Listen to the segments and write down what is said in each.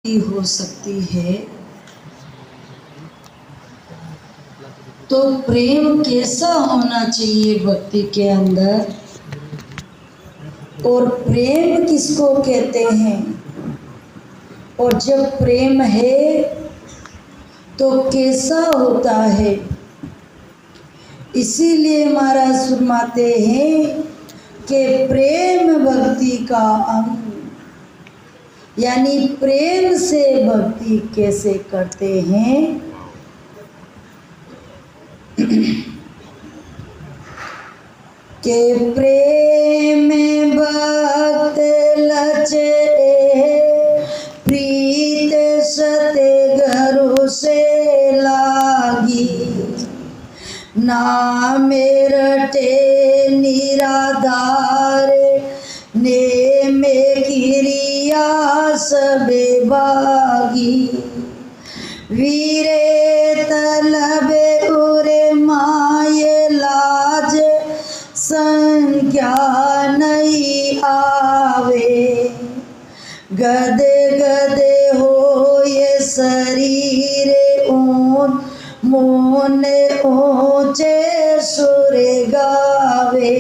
हो सकती है, तो प्रेम कैसा होना चाहिए भक्ति के अंदर, और प्रेम किसको कहते हैं, और जब प्रेम है तो कैसा होता है। इसीलिए महाराज फरमाते हैं कि प्रेम भक्ति का अंग, यानी प्रेम से भक्ति कैसे करते हैं। के प्रेम भक्त लचे प्रीत सते घरों से लागी, नाम रटे निराधार ने में क्रिया सबे बागी। वीरे तलबे उरे माये लाज संख्या नहीं आवे, गदे गदे हो ये शरीर ऊन मोन ऊंचे सुर गावे।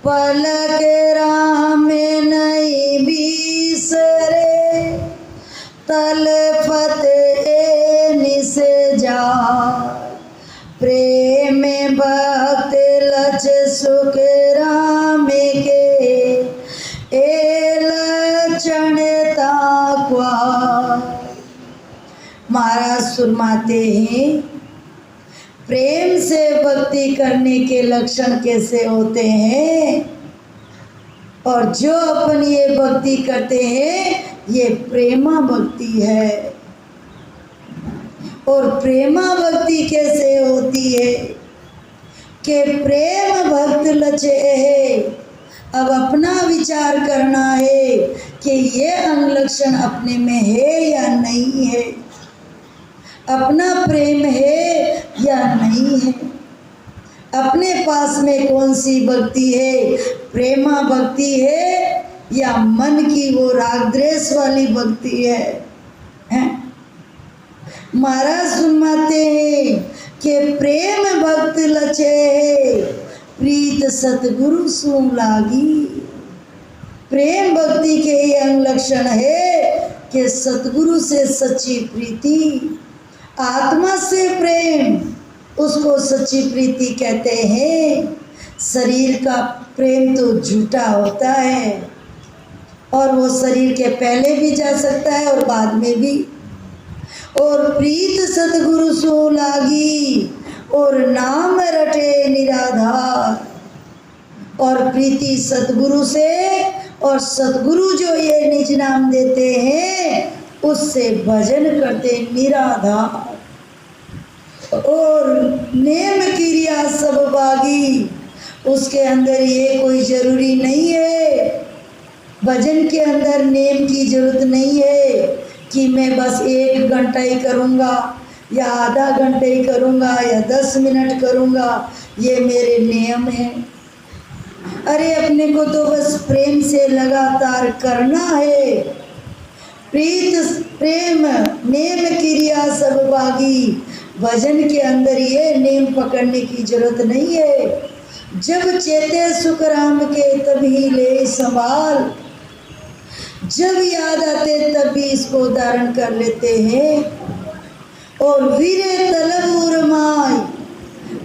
पलक राम नहीं बिसरे तलफत निस जा, प्रेम भक्त लच सुख राम के ए लक्षण ताक्वा। महाराज फरमाते हैं प्रेम से भक्ति करने के लक्षण कैसे होते हैं, और जो अपन ये भक्ति करते हैं ये प्रेमा भक्ति है। और प्रेमा भक्ति कैसे होती है कि प्रेम भक्त लचे है। अब अपना विचार करना है कि ये अंग लक्षण अपने में है या नहीं है, अपना प्रेम है या नहीं है, अपने पास में कौन सी भक्ति है, प्रेमा भक्ति है या मन की वो राग द्वेष वाली भक्ति है? महाराज फरमाते हैं कि प्रेम भक्त लचे है प्रीत सतगुरु सु लागी। प्रेम भक्ति के ये अंग लक्षण है कि सतगुरु से सच्ची प्रीति, आत्मा से प्रेम, उसको सच्ची प्रीति कहते हैं। शरीर का प्रेम तो झूठा होता है, और वो शरीर के पहले भी जा सकता है और बाद में भी। और प्रीत सतगुरु सो लागी, और नाम रटे निराधार, और प्रीति सतगुरु से, और सतगुरु जो ये निज नाम देते हैं उससे भजन करते निराधार। और नेम क्रिया सब बागी, उसके अंदर ये कोई जरूरी नहीं है, भजन के अंदर नेम की जरूरत नहीं है कि मैं बस 1 घंटा ही करूँगा या आधा घंटा ही करूँगा या 10 मिनट करूँगा, ये मेरे नियम हैं। अरे अपने को तो बस प्रेम से लगातार करना है। प्रीत प्रेम नेम क्रिया सब बागी, भजन के अंदर ये नेम पकड़ने की जरूरत नहीं है। जब चेते सुख राम के तभी ले संभाल, जब याद आते तभी इसको धारण कर लेते हैं। और वीरे तलब उर्माय,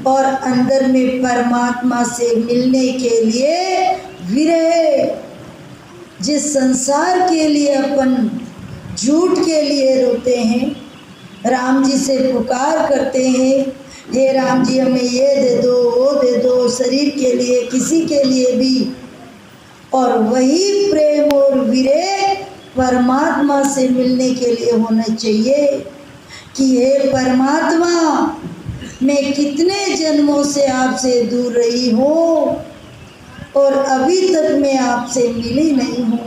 और अंदर में परमात्मा से मिलने के लिए विरह, जिस संसार के लिए अपन झूठ के लिए रोते हैं, राम जी से पुकार करते हैं, हे राम जी हमें ये दे दो वो दे दो, शरीर के लिए किसी के लिए भी। और वही प्रेम और विरह परमात्मा से मिलने के लिए होना चाहिए कि हे परमात्मा, मैं कितने जन्मों से आपसे दूर रही हूँ और अभी तक मैं आपसे मिली नहीं हूँ।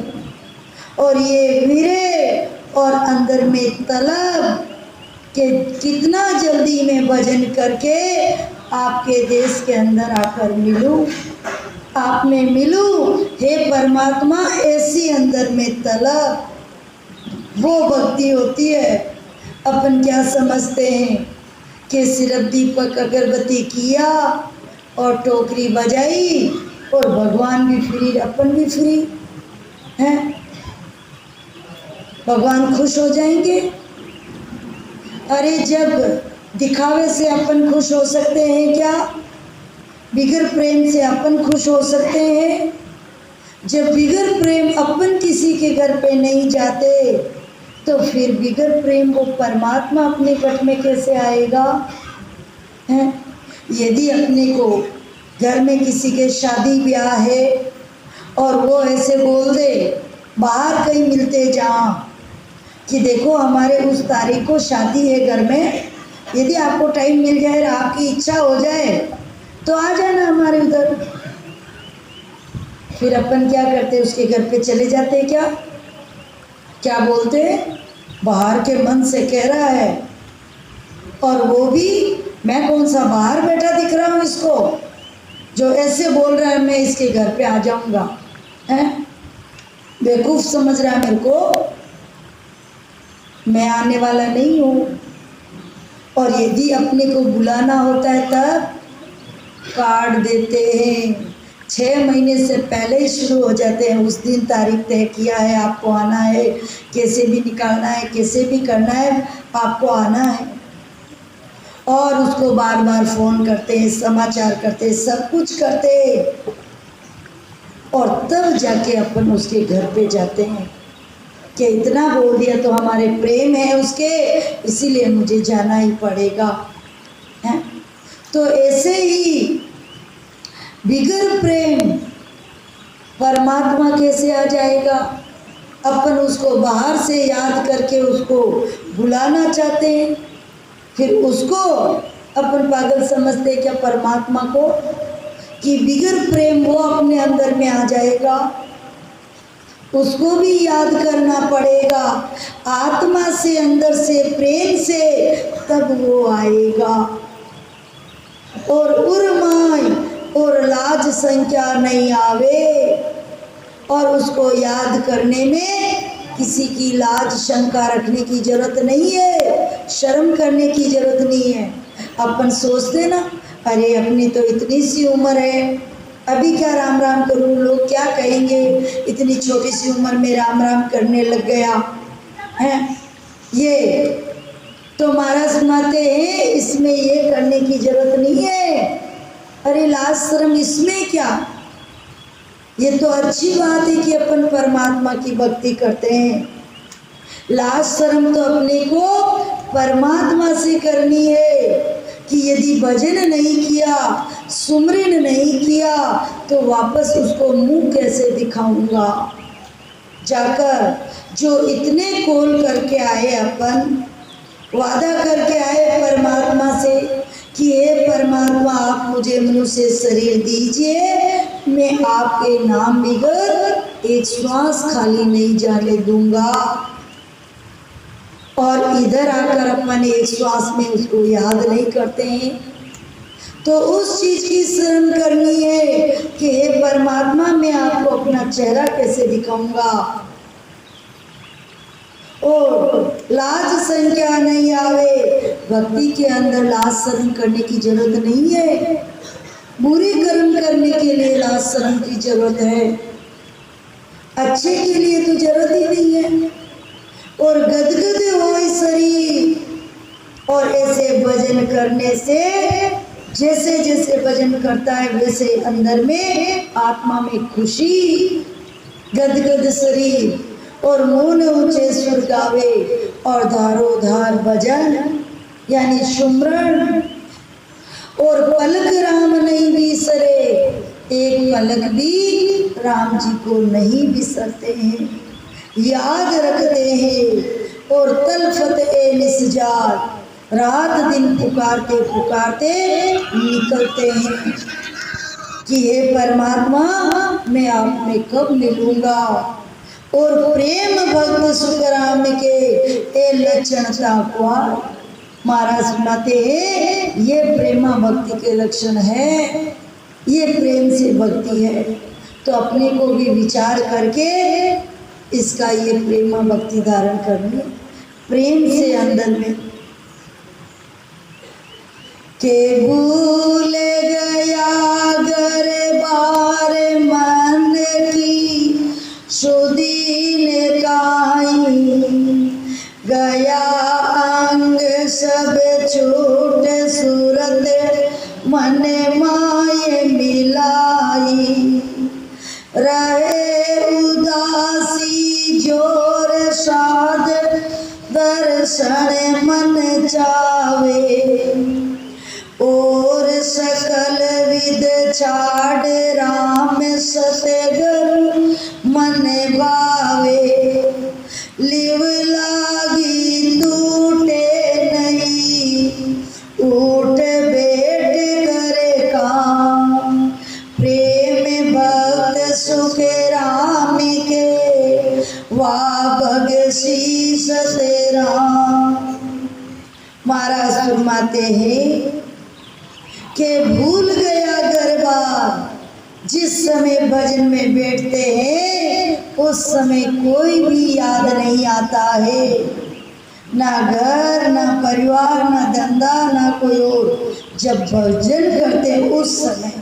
और ये विरह और अंदर में तलब कि कितना जल्दी मैं भजन करके आपके देश के अंदर आकर मिलूं, आप में मिलूं। हे परमात्मा, ऐसी अंदर में तलब वो भक्ति होती है। अपन क्या समझते हैं कि सिर्फ दीपक अगरबत्ती किया और टोकरी बजाई और भगवान भी फ्री, अपन भी फ्री हैं, भगवान खुश हो जाएंगे। अरे जब दिखावे से अपन खुश हो सकते हैं क्या? बिगर प्रेम से अपन खुश हो सकते हैं? जब बिगर प्रेम अपन किसी के घर पे नहीं जाते तो फिर बिगर प्रेम वो परमात्मा अपने घर में कैसे आएगा? हैं? यदि अपने को घर में किसी के शादी ब्याह है और वो ऐसे बोल दे बाहर कहीं मिलते जहाँ कि देखो हमारे उस तारीख को शादी है घर में, यदि आपको टाइम मिल जाए और आपकी इच्छा हो जाए तो आ जाना हमारे उधर। फिर अपन क्या करते? उसके घर पे चले जाते। क्या बोलते? बाहर के मन से कह रहा है, और वो भी मैं कौन सा बाहर बैठा दिख रहा हूँ इसको जो ऐसे बोल रहा है मैं इसके घर पे आ जाऊंगा? हैं? बेवकूफ समझ रहा है मेरे को, मैं आने वाला नहीं हूँ। और यदि अपने को बुलाना होता है तब कार्ड देते हैं, 6 महीने से पहले ही शुरू हो जाते हैं। उस दिन तारीख तय किया है, आपको आना है, कैसे भी निकालना है, कैसे भी करना है, आपको आना है। और उसको बार बार फ़ोन करते हैं, समाचार करते हैं, सब कुछ करते हैं, और तब जाके अपन उसके घर पे जाते हैं कि इतना बोल दिया तो हमारे प्रेम है उसके, इसीलिए मुझे जाना ही पड़ेगा। हैं? तो ऐसे ही बिगर प्रेम परमात्मा कैसे आ जाएगा? अपन उसको बाहर से याद करके उसको बुलाना चाहते हैं, फिर उसको अपन पागल समझते हैं क्या परमात्मा को, कि बिगर प्रेम वो अपने अंदर में आ जाएगा। उसको भी याद करना पड़ेगा आत्मा से, अंदर से, प्रेम से, तब वो आएगा। और उर्माई और लाज संख्या नहीं आवे, और उसको याद करने में किसी की लाज शंका रखने की जरूरत नहीं है, शर्म करने की जरूरत नहीं है। अपन सोचते ना, अरे अपनी तो इतनी सी उम्र है, अभी क्या राम राम करूं, लोग क्या कहेंगे, इतनी छोटी सी उम्र में राम राम करने लग गया है। ये तो महाराज सुनाते हैं इसमें ये करने की जरूरत नहीं है। अरे लाज शर्म इसमें क्या? ये तो अच्छी बात है कि अपन परमात्मा की भक्ति करते हैं। लाज शर्म तो अपने को परमात्मा से करनी है कि यदि भजन नहीं किया, सुमरन नहीं किया, तो वापस उसको मुंह कैसे दिखाऊंगा? जाकर जो इतने कॉल करके आए, अपन वादा करके आए परमात्मा से कि हे परमात्मा आप मुझे मनुष्य शरीर दीजिए, मैं आपके नाम बगैर एक श्वास खाली नहीं जाने दूंगा। और इधर आकर अपन एक श्वास में उसको याद नहीं करते हैं, तो उस चीज की शरण करनी है कि हे परमात्मा मैं आपको अपना चेहरा कैसे दिखाऊंगा। और लाज संख्या नहीं आवे, भक्ति के अंदर लाज शर्म करने की जरूरत नहीं है। बुरे कर्म करने के लिए लाज शर्म की जरूरत है, अच्छे के लिए तो जरूरत ही नहीं है। और गदगद होए शरीर, और ऐसे भजन करने से जैसे जैसे भजन करता है वैसे अंदर में आत्मा में खुशी, गदगद शरीर, और मौन ऊंचे सुर गावे, और धारो धार भजन यानी सुमरन। और पलक राम नहीं बिसरे, एक पलक भी राम जी को नहीं बिसरते हैं, याद रखते हैं। और तलफत ए निसजार, रात दिन पुकारते पुकारते निकलते हैं कि हे परमात्मा मैं आप में कब मिलूंगा। और प्रेम भक्त सुखराम के ए लक्षणता को महाराज सुनाते हैं, ये प्रेमा भक्ति के लक्षण है, ये प्रेम से भक्ति है। तो अपने को भी विचार करके इसका ये प्रेमा भक्ति धारण करनी, प्रेम से अंदर में के भूल गया घर बार मन की सुदीन काई, गया अंग सब छूट सूरत मन माय मिलाई, रहे उदासी जोर साध दर्शन मन चावे, और सकल विद छाड़ राम सतगुरु मन भावे, लिव लागी टूटे नहीं उठ बैठ करे काम, प्रेम भक्त सुख राम के वाग शीस तेरा। महाराज फरमाते हैं कि भूल गया गरबा, जिस समय भजन में बैठते हैं उस समय कोई भी याद नहीं आता है, ना घर ना परिवार ना धंधा ना कोई और। जब भजन करते हैं उस समय,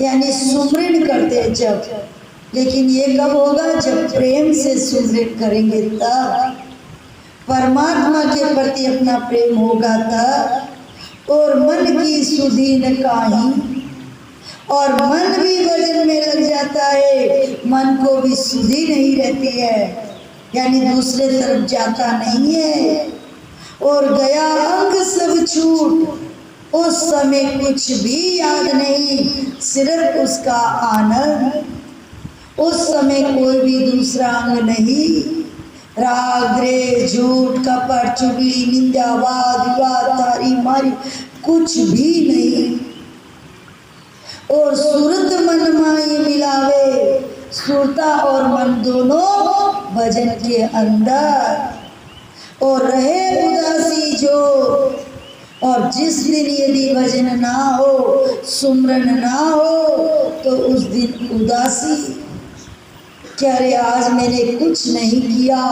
यानी सुमरण करते हैं जब, लेकिन ये कब होगा? जब प्रेम से सुमरण करेंगे तब, परमात्मा के प्रति अपना प्रेम होगा तब। और मन की सुधि न काही, और मन भी भजन में लग जाता है, मन को भी सुधि नहीं रहती है, यानी दूसरे तरफ जाता नहीं है। और गया अंग सब छूट, उस समय कुछ भी याद नहीं, सिर्फ उसका आनंद। उस समय कोई भी दूसरा अंग नहीं, राग द्वेष झूठ कपट चुगली निंदा वाद विवाद तारी मारी कुछ भी नहीं। और सुरत मन माई मिलावे, सुरता और मन दोनों भजन के अंदर। और रहे उदासी जो, और जिस दिन यदि भजन ना हो, सुमरन ना हो, तो उस दिन उदासी, क्या रे आज मैंने कुछ नहीं किया।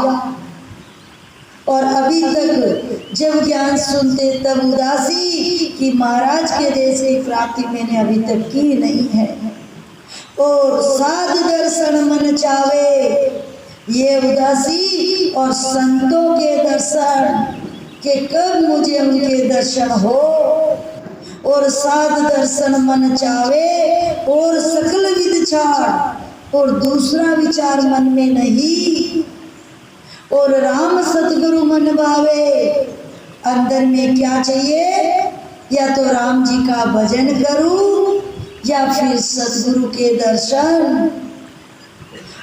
और अभी तक जब ज्ञान सुनते तब उदासी कि महाराज के देश की प्राप्ति मैंने अभी तक की नहीं है। और साध दर्शन मन चावे, ये उदासी। और संतों के दर्शन कि कब मुझे उनके दर्शन हो। और साध दर्शन मन चावे, और सकल विद छाड़, और दूसरा विचार मन में नहीं। और राम सतगुरु मन भावे, अंदर में क्या चाहिए? या तो राम जी का भजन करूं या फिर सतगुरु के दर्शन।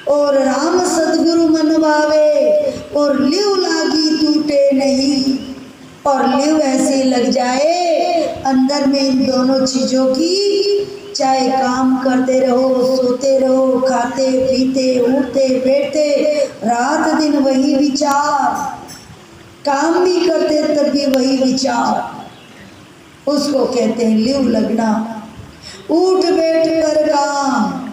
और राम सतगुरु मन भावे, और लिव लागी टूटे नहीं। और लिव ऐसे लग जाए अंदर में इन दोनों चीजों की, चाहे काम करते रहो, सोते रहो, खाते पीते उठते बैठते, रात दिन वही विचार, काम भी करते तब भी वही विचार, उसको कहते हैं लिव लगना। उठ बैठ कर काम,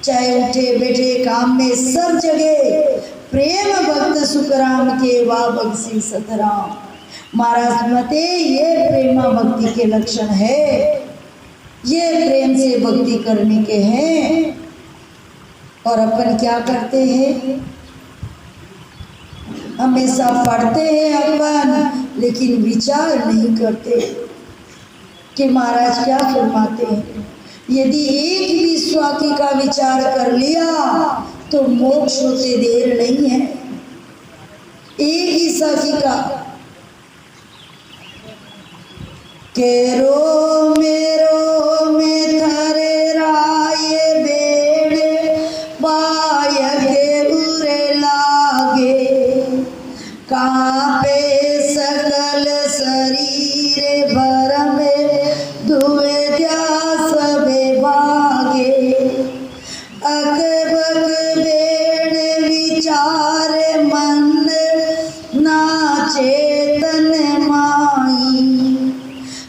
चाहे उठे बैठे काम में सब जगह प्रेम भक्त सुखराम के वा बख्शी सतराम। महाराज मते ये प्रेमा भक्ति के लक्षण है, ये प्रेम से भक्ति करने के हैं। और अपन क्या करते हैं? हमेशा पढ़ते हैं अपन, लेकिन विचार नहीं करते कि महाराज क्या फरमाते हैं। यदि एक भी स्वाति का विचार कर लिया तो मोक्ष होते देर नहीं है। एक ही साथी का केरो मेरो में थारे राय बेड़े बाय के उरे लागे, कापे सकल शरीर भर में धुए ध्यास भागे। अकबक बेड़ विचार मन नाचेतन माई,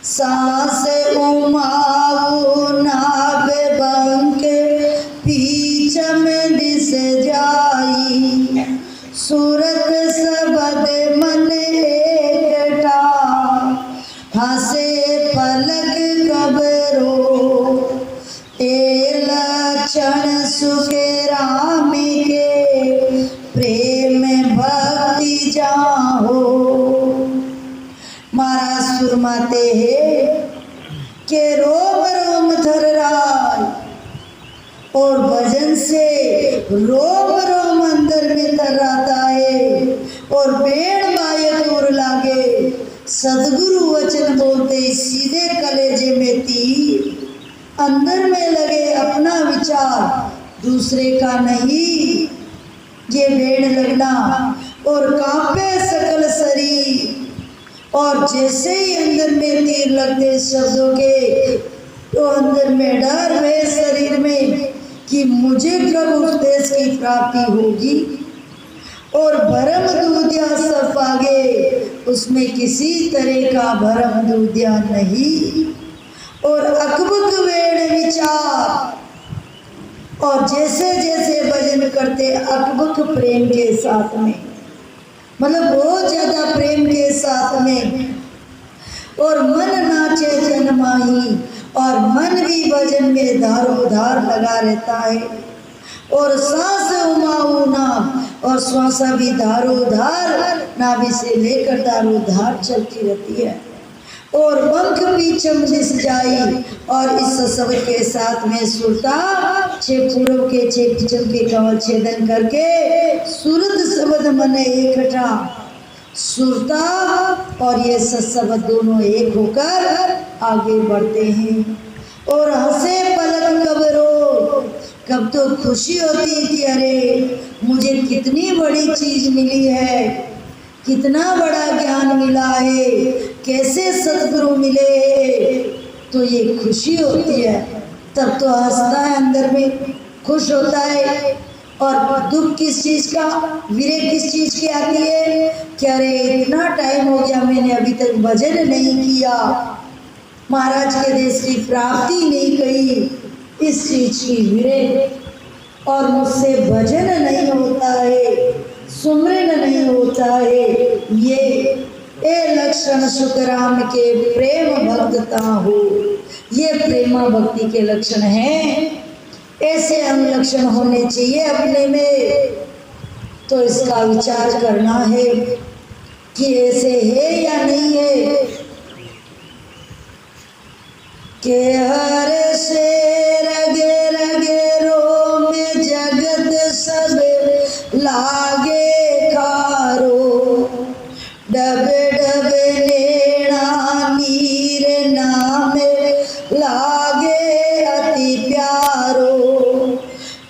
सांस उमाऊ नाग बंक पीछ में दिस जाई। जहाँ हो। महाराज फरमाते हैं कि रोम रोम थर्राए, और भजन से रोम रोम अंदर में थर्राता है और बेड़ बायत और लागे। सदगुरु वचन बोलते सीधे कलेजे में तीर, अंदर में लगे अपना विचार दूसरे का नहीं। ये बेड़ लगना और कांपे सकल शरीर, और जैसे ही अंदर में तीर लगते शब्दों के, तो अंदर में डर है शरीर में कि मुझे कब उपदेश की प्राप्ति होगी। और भरम दूधिया सब आगे, उसमें किसी तरह का भरम दूधिया नहीं। और अकबक वेड़ विचार, और जैसे जैसे भजन करते अकबक प्रेम के साथ में, मतलब बहुत ज्यादा प्रेम के साथ में। और मन नाचे जन माही, और मन भी भजन में धारो धार लगा रहता है। और सांस उमाऊ नाम, और श्वासा भी धारो धार नाभि से लेकर धारो धार चलती रहती है। और पंख भी चमदिस जाई, और इस शब्द के साथ में सुरता छे पूर्व के छे किचन के कवल छेदन करके सुरत शब्द मन इकट्ठा, सुरता और ये शब्द दोनों एक होकर आगे बढ़ते हैं। और हंसे पलक कब रो, कब तो खुशी होती थी, अरे मुझे कितनी बड़ी चीज मिली है, कितना बड़ा ज्ञान मिला है, कैसे सद्गुरु मिले, तो ये खुशी होती है। तब तो हंसता है, अंदर में खुश होता है। और दुख किस चीज का, वीरे किस चीज की आती है कि अरे इतना टाइम हो गया मैंने अभी तक भजन नहीं किया, महाराज के देश की प्राप्ति नहीं कही, इस चीज की वीरे। और मुझसे भजन नहीं होता है, सुमरन नहीं होता है। ये लक्षण सुखराम के प्रेम भक्तता हो, ये प्रेमा भक्ति के लक्षण हैं। ऐसे हम लक्षण होने चाहिए अपने में। तो इसका विचार करना है कि ऐसे है या नहीं है। के हर से रगे रगे रो में जगत सब लागे खारो, डब डब लेना नीर नाम लागे अति प्यारो।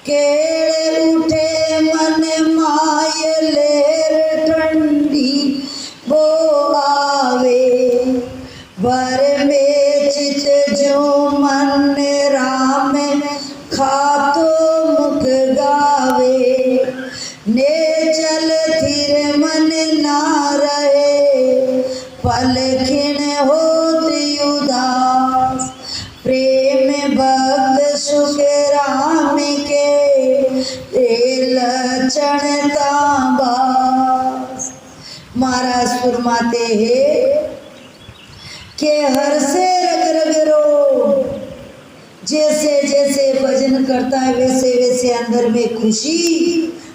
केड़ उठे मन माय लेर ठंडी वो आवे, वर में चित जो मन राम खातो मुख गावे। ने चल थिर मन ना रहे, पल खिण होती उदास। प्रेम भक्त सुख राम के लक्षण ताबास। महाराज फरमाते हैं कि हर से रग रग रो, जैसे जैसे भजन करता है वैसे वैसे अंदर में खुशी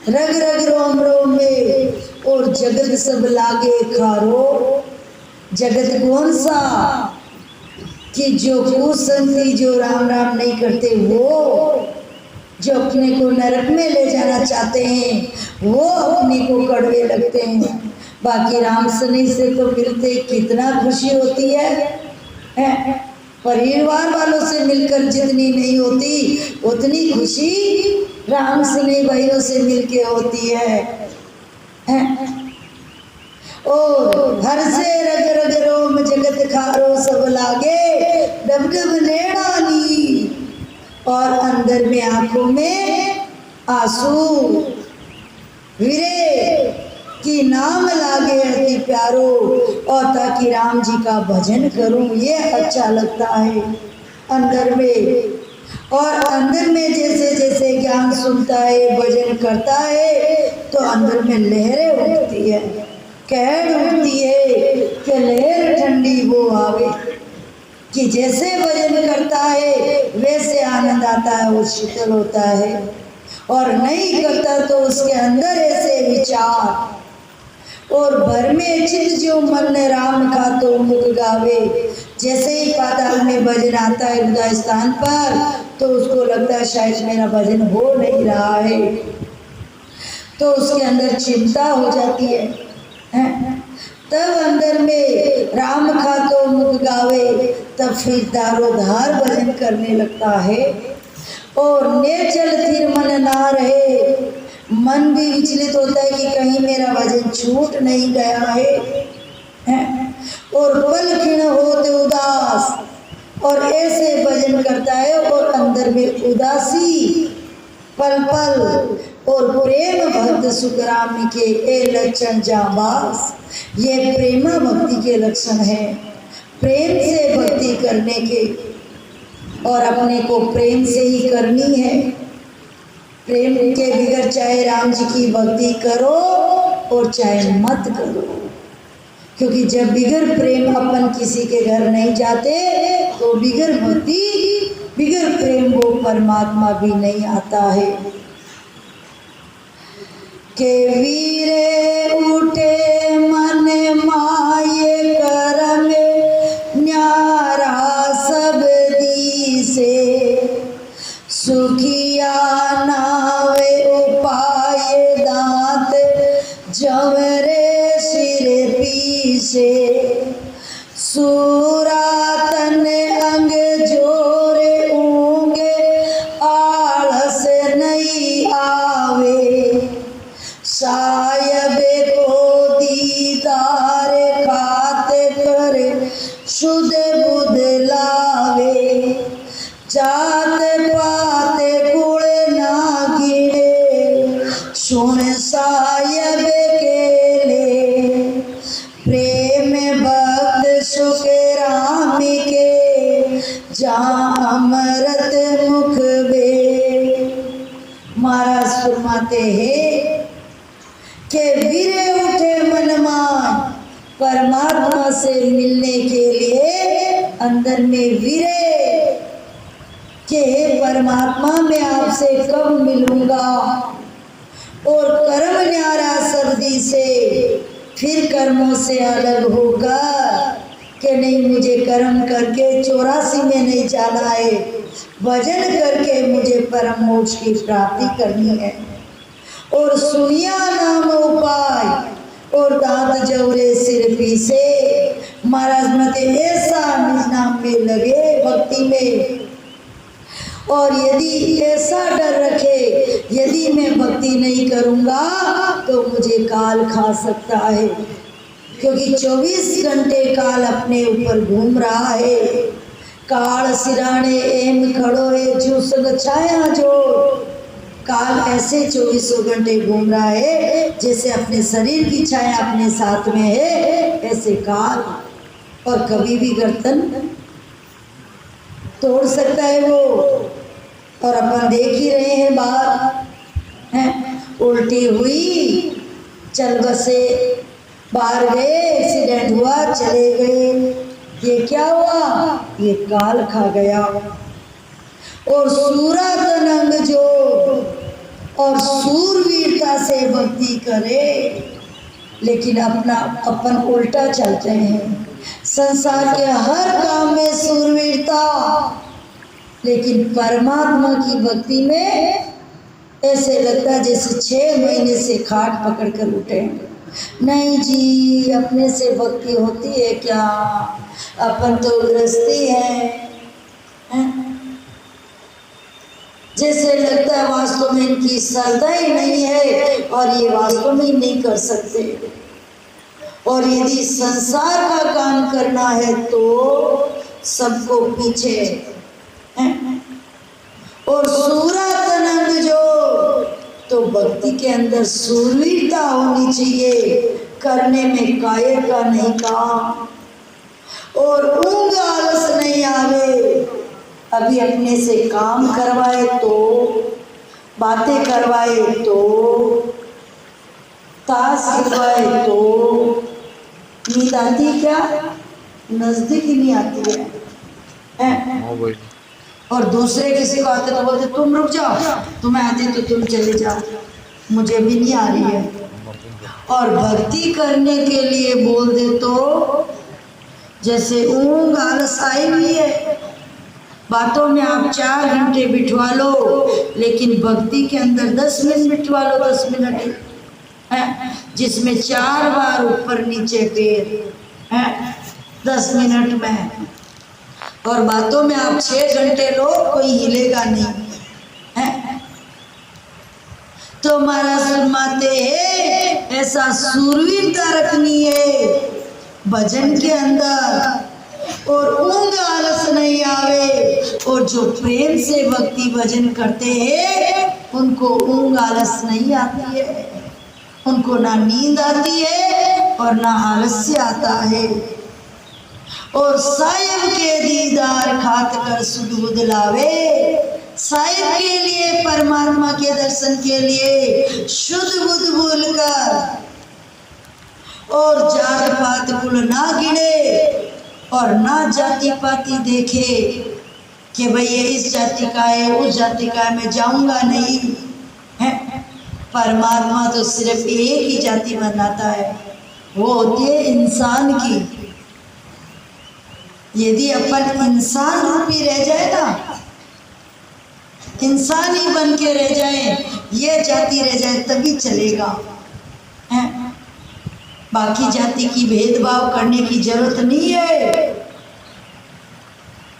रग रग रोम रोम में। और जगत सब लागे खारो, जगत कौन सा कि जो कुसंगी, जो राम राम नहीं करते, वो जो अपने को नरक में ले जाना चाहते हैं, वो अपने को कड़वे लगते हैं। बाकी राम सनी से तो मिलते कितना खुशी होती है। परिवार वालों से मिलकर जितनी नहीं होती उतनी खुशी राम सनी भाइयों से मिलके होती है। ओ हर से रग रग रोम जगत खारो सब लागे, डब डब लेना नी। और अंदर में आंखों में आंसू, वीरे कि नाम लागे अति प्यारो, और ताकि राम जी का भजन करूं ये अच्छा लगता है अंदर में। और अंदर में जैसे जैसे ज्ञान सुनता है, भजन करता है, तो अंदर में लहरें उठती है, कहर उठती है कि लहर ठंडी वो आवे। कि जैसे भजन करता है वैसे आनंद आता है, वो शीतल होता है। और नहीं करता तो उसके अंदर ऐसे विचार, और भर में चित जो मन राम का तो मुख गावे। जैसे ही पाताल में भजन आता है उदय स्थान पर, तो उसको लगता है शायद मेरा भजन हो नहीं रहा है, तो उसके अंदर चिंता हो जाती है, हैं? तब अंदर में राम खा तो मुख गावे, तब फिर दारोधार भजन करने लगता है। और नेचल थिर मन ना रहे, मन भी विचलित होता है कि कहीं मेरा भजन छूट नहीं गया है, हैं? और पल क्षण होते उदास, और ऐसे भजन करता है और अंदर में उदासी पल पल। और प्रेम भक्त सुखराम के ए लक्षण जाबास, ये प्रेमा भक्ति के लक्षण है। प्रेम से भक्ति करने के, और अपने को प्रेम से ही करनी है। प्रेम के बिगड़ चाहे राम जी की भक्ति करो और चाहे मत करो, क्योंकि जब बिगर प्रेम अपन किसी के घर नहीं जाते तो बिगर भक्ति बिगर प्रेम वो परमात्मा भी नहीं आता है। के वीरे उठे मन माये करम न्यारा सब दिसे, सुखिया नावे उपाय दांत जवरे सिर पीसे, सूरातन अंग जोरे ऊंगे आलस नहीं आवे, सायब को दीदार खाते करे शुद्ध बुध लावे, जात पात कुल ना गिरे सुन सायब के ले, प्रेम भक्त सुख राम के जहाँ अमृत मुख वे। महाराज फरमाते हैं कि वीरे उठे मन मान, परमात्मा से मिलने के लिए अंदर में वीरे के परमात्मा में आपसे कब मिलूंगा। और कर्म न्यारा सर्दी से, फिर कर्मों से अलग होकर कि नहीं मुझे कर्म करके 84 में नहीं जाना है, भजन करके मुझे परम मोक्ष की प्राप्ति करनी है। और सुनिया नाम उपाय और दांत जवरे सिर पीसे, महाराज मते ऐसा निज नाम में लगे भक्ति में, और यदि ऐसा डर रखे यदि मैं भक्ति नहीं करूँगा तो मुझे काल खा सकता है, क्योंकि 24 घंटे काल अपने ऊपर घूम रहा है। काल सिराने एम खड़ो है जो संग छाया जो, काल ऐसे 24 घंटे घूम रहा है जैसे अपने शरीर की छाया अपने साथ में है, ऐसे काल। और कभी भी गर्दन तोड़ सकता है वो, और अपन देख ही रहे हैं बात हैं, उल्टी हुई चल बसे, बाहर गए एक्सीडेंट हुआ चले गए, ये क्या हुआ, ये काल खा गया। और सूरा तनंग जो और सूरवीरता से भक्ति करे, लेकिन अपना अपन उल्टा चलते हैं। संसार के हर काम में सूरवीरता, लेकिन परमात्मा की भक्ति में ऐसे लगता है जैसे 6 महीने से खाट पकड़ कर उठे। नहीं जी, अपने से भक्ति होती है क्या, अपन तो गृहस्थी है। जैसे लगता है वास्तव में इनकी श्रद्धा ही नहीं है और ये वास्तव में नहीं कर सकते। और यदि संसार का काम करना है तो सबको पीछे है। और सूरा तनंग जो, तो भक्ति के अंदर सूरवीरता होनी चाहिए, करने में कायर का नहीं काम, और ऊंग आलस नहीं आवे। अभी अपने से काम करवाए तो, बातें करवाए तो, ताश खिलवाए तो नींद आती क्या, नजदीक ही नहीं आती है। और दूसरे किसी को आते तो बोलते तुम रुक जाओ, तुम्हें आती तो तुम चले जाओ, मुझे भी नहीं आ रही और भक्ति करने के लिए बोल दे तो जैसे ऊंग आलस आई हुई है। बातों में आप 4 घंटे बिठवा लो, लेकिन भक्ति के अंदर 10 मिनट बिठवा लो, 10 मिनट है, जिसमें 4 बार ऊपर नीचे पैर है 10 मिनट में। और बातों में आप 6 घंटे लो, कोई हिलेगा नहीं है। तो महाराज फरमाते हैं ऐसा सूरवीरता रखनी है भजन के अंदर, और ऊंग आलस नहीं आवे। और जो प्रेम से भक्ति भजन करते हैं उनको ऊंग आलस नहीं आती है, उनको ना नींद आती है और ना आलस्य आता है। और साहिब के दीदार खात कर सुध बुध लावे, साहिब के लिए परमात्मा के दर्शन के लिए शुद्ध बुद्ध बोलकर और जात पात कुल ना गिने और ना जाति पाति देखे कि भाई ये इस जाति का है उस जाति का है, मैं जाऊंगा नहीं है। परमात्मा तो सिर्फ एक ही जाति बनाता है, वो होती है इंसान की। यदि अपन इंसान रूपी रह जाए ना, इंसान ही बन के रह जाए, ये जाति रह जाए तभी चलेगा है। बाकी जाति की भेदभाव करने की जरूरत नहीं है,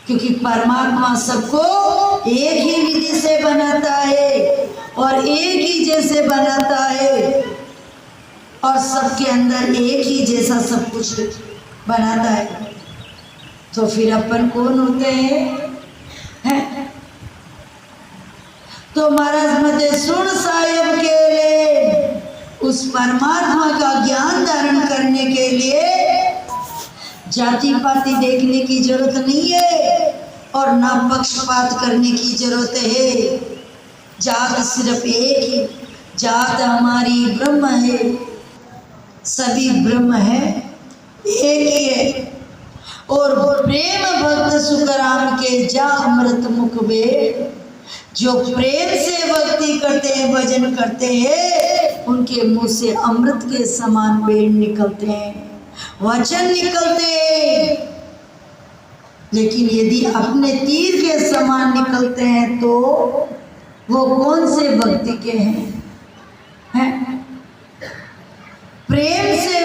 क्योंकि परमात्मा सबको एक ही विधि से बनाता है और एक ही जैसे बनाता है, और सबके अंदर एक ही जैसा सब कुछ बनाता है। तो फिर अपन कौन होते हैं? तो महाराज मते सुन साहिब के लिए उस परमात्मा का ज्ञान धारण करने के लिए जाति पाति देखने की जरूरत नहीं है और ना पक्षपात करने की जरूरत है। जात सिर्फ एक ही जात हमारी ब्रह्म है, सभी ब्रह्म है, एक ही है। और प्रेम भक्त सुखराम के जा अमृत मुख में, जो प्रेम से भक्ति करते हैं भजन करते हैं उनके मुंह से अमृत के समान वेद निकलते हैं, वचन निकलते हैं। लेकिन यदि अपने तीर के समान निकलते हैं तो वो कौन से भक्ति के हैं? प्रेम से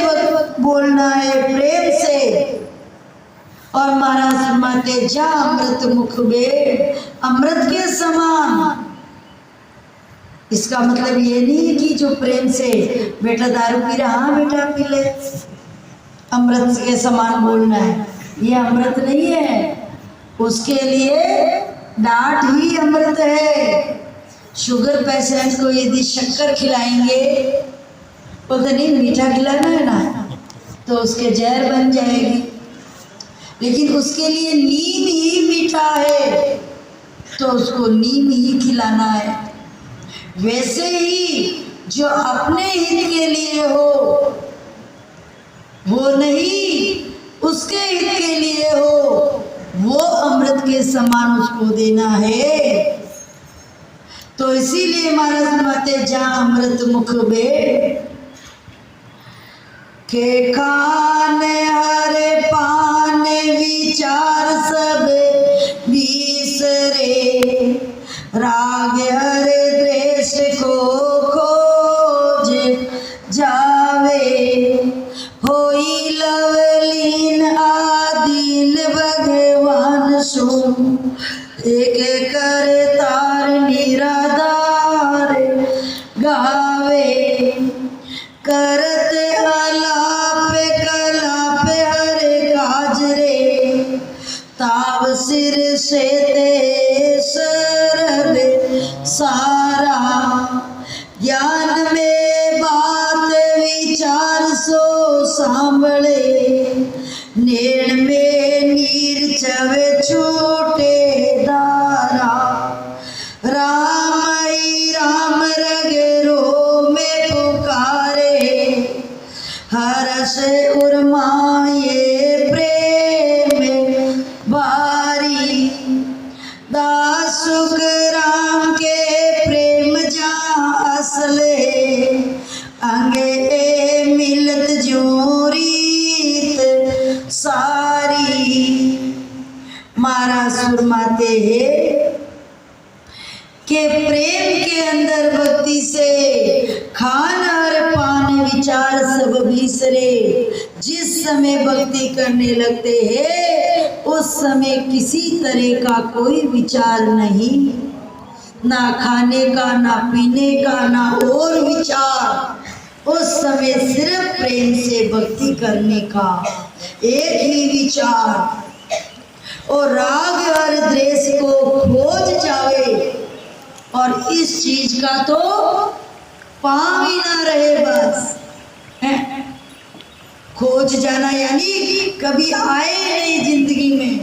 बोलना है, प्रेम से। और महाराज फरमाते जा अमृत मुख में, अमृत के समान। इसका मतलब ये नहीं है कि जो प्रेम से बेटा दारू पी रहा, हाँ बेटा पी ले, अमृत के समान बोलना है, ये अमृत नहीं है। उसके लिए डांट ही अमृत है। शुगर पेशेंट को यदि शक्कर खिलाएंगे, बोलते नहीं मीठा खिलाना है ना, तो उसके जहर बन जाएगी। लेकिन उसके लिए नीम ही मीठा है तो उसको नीम ही खिलाना है। वैसे ही जो अपने हित के लिए हो वो नहीं, उसके हित के लिए हो वो अमृत के समान उसको देना है। तो इसीलिए महाराज माते जा अमृत मुख में के खान हरे पान विचार सब बिसरे, राग हरे द्वेष को खोज जावे, होई लवलीन आदिन भगवान सो, एक कर तार निराधार गावे, करत अलाप कलाप हरे काज रे, ताव सिर से ते सरल सारा, ज्ञान में बात विचार सो सांभळे, नेण में नीर चवे छूटे दारा, राम ही राम रगरो में पुकारे, हर्ष उर्माए प्रेम बारी, दासुक राम के प्रेम जा असले, अंगे जिस समय भक्ति करने लगते हैं उस समय किसी तरह का कोई विचार नहीं, ना खाने का, ना पीने का, ना और विचार। उस समय सिर्फ प्रेम से भक्ति करने का एक ही विचार। और राग और द्वेष को खोज जावे और इस चीज का तो पाँव ही ना रहे बस। खोज जाना यानी कभी आए नहीं जिंदगी में।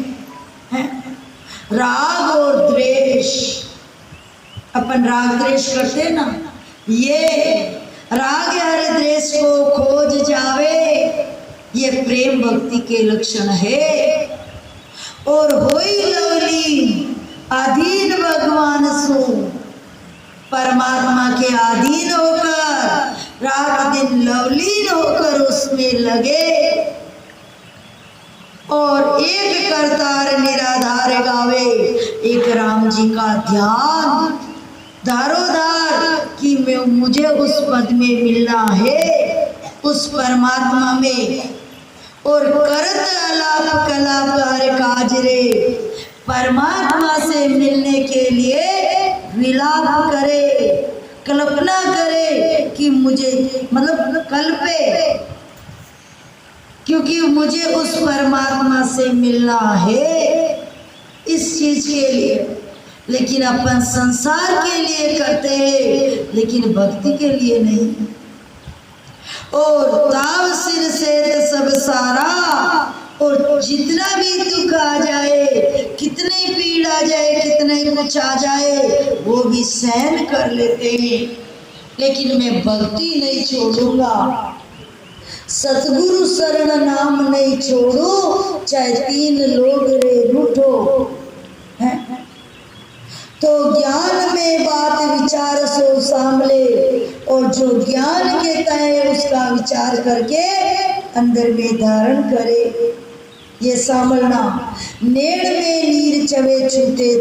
राग और द्वेष, अपन राग द्वेष करते ना, ये राग और द्वेष को खोज जावे, ये प्रेम भक्ति के लक्षण है। और होई लवलीन अधीन भगवान सो, परमात्मा के अधीन होकर रात दिन लवलीन होकर उसमें लगे और एक करतार निराधार गावे, एक राम जी का ध्यान दारोदार कि मुझे उस पद में मिलना है, उस परमात्मा में। और करत अलाप कलाकार काजरे, परमात्मा से मिलने के लिए विलाप करे, कल्पना करे कि मुझे, मतलब कल्पे, क्योंकि मुझे उस परमात्मा से मिलना है इस चीज के लिए। लेकिन अपन संसार के लिए करते हैं, लेकिन भक्ति के लिए नहीं। और ताव सिर से सब सारा, और जितना भी दुख आ जाए, कितनी पीड़ आ जाए, कितने कुछ आ जाए, वो भी सहन कर लेते हैं। लेकिन मैं भक्ति नहीं छोड़ूंगा, सतगुरु शरण नाम नहीं छोड़ू, चाहे 3 लोग रे रूठो। तो ज्ञान में बात विचार सो सामले, और जो ज्ञान कहता है उसका विचार करके अंदर में धारण करे। ये सामलना नेड़ में नीर चवे छूटे।